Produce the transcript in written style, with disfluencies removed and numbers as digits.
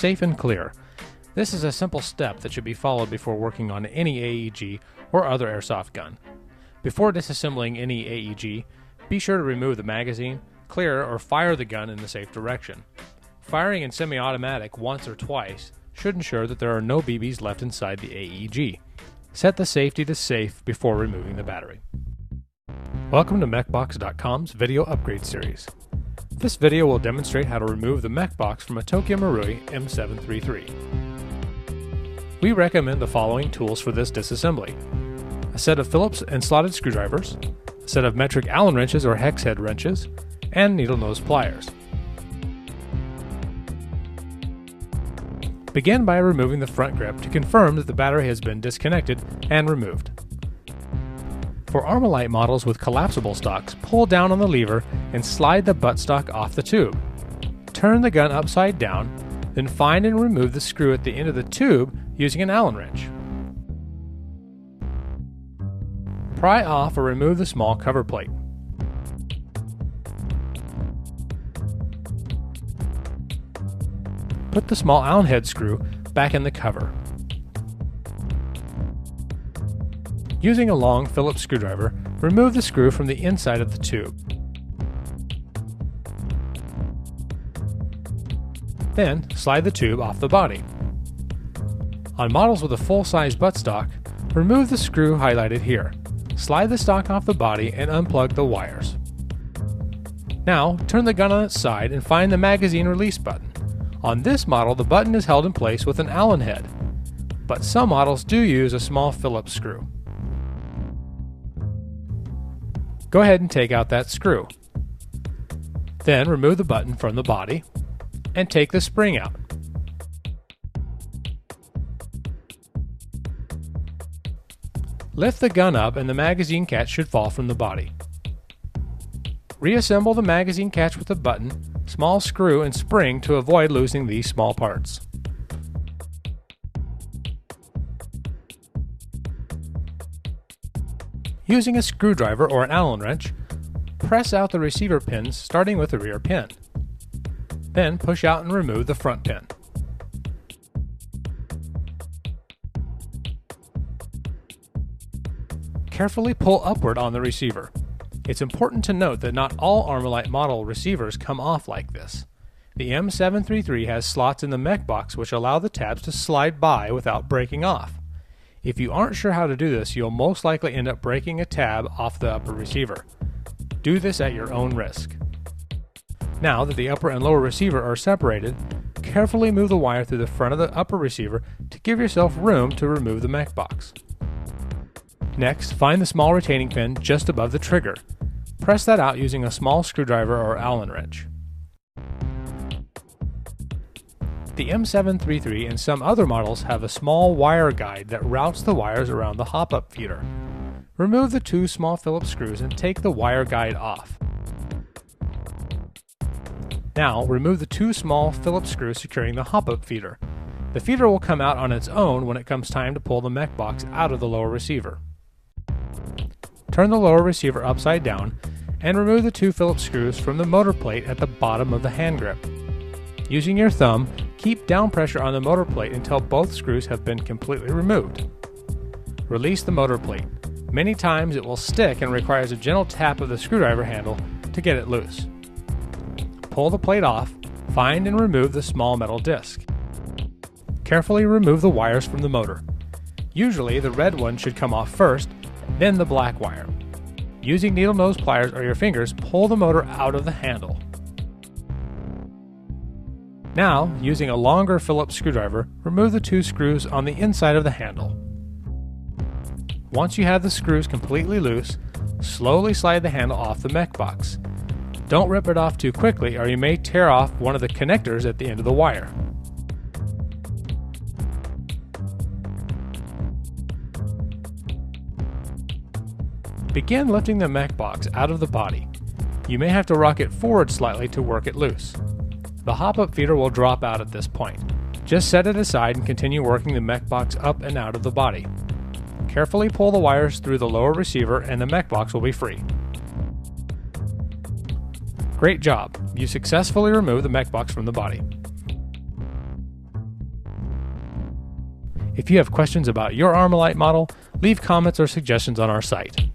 safe and clear. This is a simple step that should be followed before working on any AEG or other airsoft gun. Before disassembling any AEG, be sure to remove the magazine, clear or fire the gun in the safe direction. Firing in semi-automatic once or twice should ensure that there are no BBs left inside the AEG. Set the safety to safe before removing the battery. Welcome to MechBox.com's video upgrade series. This video will demonstrate how to remove the mech box from a Tokyo Marui M733. We recommend the following tools for this disassembly: a set of Phillips and slotted screwdrivers, a set of metric Allen wrenches or hex head wrenches, and needle nose pliers. Begin by removing the front grip to confirm that the battery has been disconnected and removed. For Armalite models with collapsible stocks, pull down on the lever and slide the buttstock off the tube. Turn the gun upside down, then find and remove the screw at the end of the tube using an Allen wrench. Pry off or remove the small cover plate. Put the small Allen head screw back in the cover. Using a long Phillips screwdriver, remove the screw from the inside of the tube. Then, slide the tube off the body. On models with a full-size buttstock, remove the screw highlighted here. Slide the stock off the body and unplug the wires. Now, turn the gun on its side and find the magazine release button. On this model, the button is held in place with an Allen head, but some models do use a small Phillips screw. Go ahead and take out that screw. Then remove the button from the body and take the spring out. Lift the gun up and the magazine catch should fall from the body. Reassemble the magazine catch with a button, small screw, and spring to avoid losing these small parts. Using a screwdriver or an Allen wrench, press out the receiver pins starting with the rear pin. Then push out and remove the front pin. Carefully pull upward on the receiver. It's important to note that not all Armalite model receivers come off like this. The M733 has slots in the mech box which allow the tabs to slide by without breaking off. If you aren't sure how to do this, you'll most likely end up breaking a tab off the upper receiver. Do this at your own risk. Now that the upper and lower receiver are separated, carefully move the wire through the front of the upper receiver to give yourself room to remove the mech box. Next, find the small retaining pin just above the trigger. Press that out using a small screwdriver or Allen wrench. The M733 and some other models have a small wire guide that routes the wires around the hop-up feeder. Remove the two small Phillips screws and take the wire guide off. Now, remove the two small Phillips screws securing the hop-up feeder. The feeder will come out on its own when it comes time to pull the mech box out of the lower receiver. Turn the lower receiver upside down and remove the two Phillips screws from the motor plate at the bottom of the hand grip. Using your thumb, keep down pressure on the motor plate until both screws have been completely removed. Release the motor plate. Many times it will stick and requires a gentle tap of the screwdriver handle to get it loose. Pull the plate off, find and remove the small metal disc. Carefully remove the wires from the motor. Usually the red one should come off first, then the black wire. Using needle nose pliers or your fingers, pull the motor out of the handle. Now, using a longer Phillips screwdriver, remove the two screws on the inside of the handle. Once you have the screws completely loose, slowly slide the handle off the mech box. Don't rip it off too quickly or you may tear off one of the connectors at the end of the wire. Begin lifting the mech box out of the body. You may have to rock it forward slightly to work it loose. The hop-up feeder will drop out at this point. Just set it aside and continue working the mech box up and out of the body. Carefully pull the wires through the lower receiver and the mech box will be free. Great job! You successfully removed the mech box from the body. If you have questions about your Armalite model, leave comments or suggestions on our site.